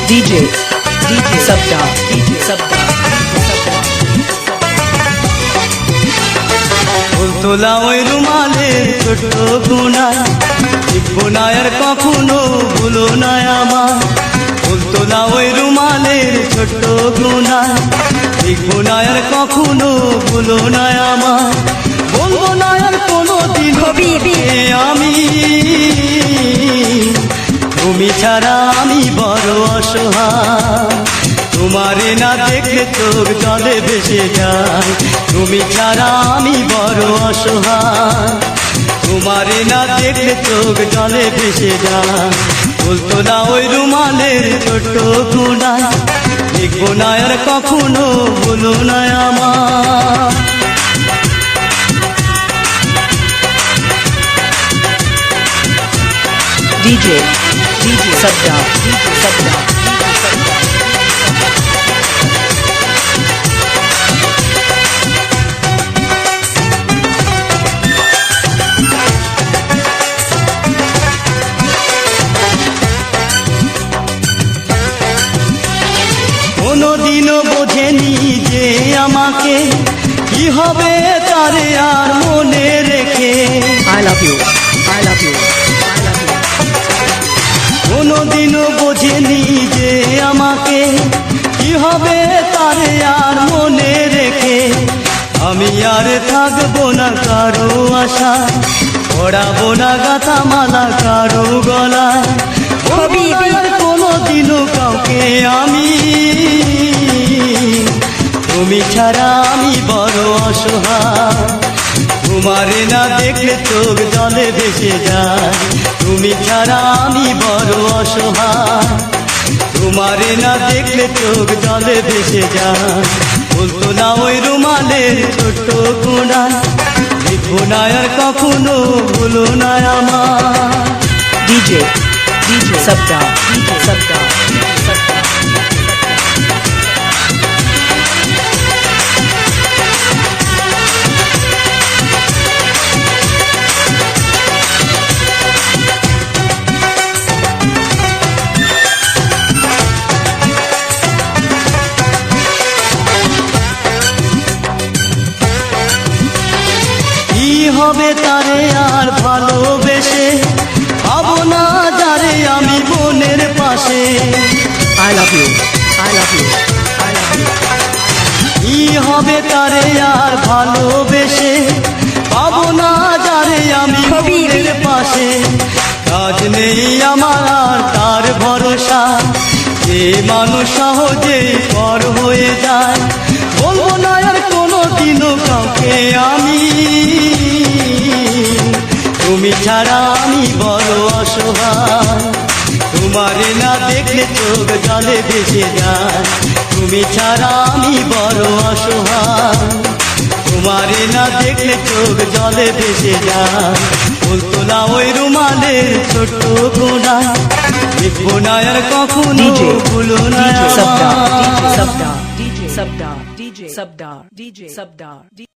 DJ Sabda ফুল তোলা ওই রুমালের ছোট্ট কোনায় লিখবো না আর কখনো ভুলো না আমার। ফুল তোলা ওই রুমালের ছোট্ট কোনায় লিখবো না আর কখনো ভুলো না আমার। বলবো না আর কোনো দিন আমি তুমি ছাড়া আমি বড় অসহায়। তোমারে না দেখলে চোখ জলে ভেসে যায়, তুমি ছাড়া আমি বড় অসহায়। তোমারে না দেখলে চোখ জলে ভেসে যায়। বলতো না ওই রুমালের ছোট্ট কোনায় লিখবো না আর কখনো ভুলো না আমার। DJ Sabda কোনদিনও বোঝেনি যে আমাকে কি হবে তারে আর মনে রেখে। I love you কোনদিনও বোঝেনি যে আমাকে কি হবে তারে আর মনে রেখে। আমি আর থাকবো না কারো আশা, পড়াবো না গাথা মালা কারো গলায়। কোনদিনও কাউকে আমি তুমি ছাড়া আমি বড় অসহায়। তোমারে না দেখলে চোখ জলে ভেসে যায়, তুমি ছাড়া আমি বড় অসহায়। তোমারে না দেখলে চোখ জলে ভেসে যায়। বলতো না ওই রুমালের ছোট্ট কোনায় লিখবো না আর কখনো ভুলো না আমার। DJ Sabda কি হবে তারে আর ভালোবেসে, পাবো না যারে আমি বোনের পাশে। I love you কি হবে তারে আর ভালোবেসে, পাবো না যারে আমি বোনের পাশে। কাজ নেই আমার আর তার ভরসা, যে মানুষ সহজে পর হয়ে যায়। বলবো না আর কোনোদিনও কাউকে আমি তুমি ছাড়া আমি বড় অসহায়। তোমারে না দেখলে চোখ জলে ভেসে যায়, তুমি ছাড়া আমি বড় অসহায়। তোমারে না দেখলে চোখ জলে ভেসে যায়। বলতো না ওই রুমালের ছোট্ট কোনায় লিখবো না আর কখনো ভুলো না আমার। Sabda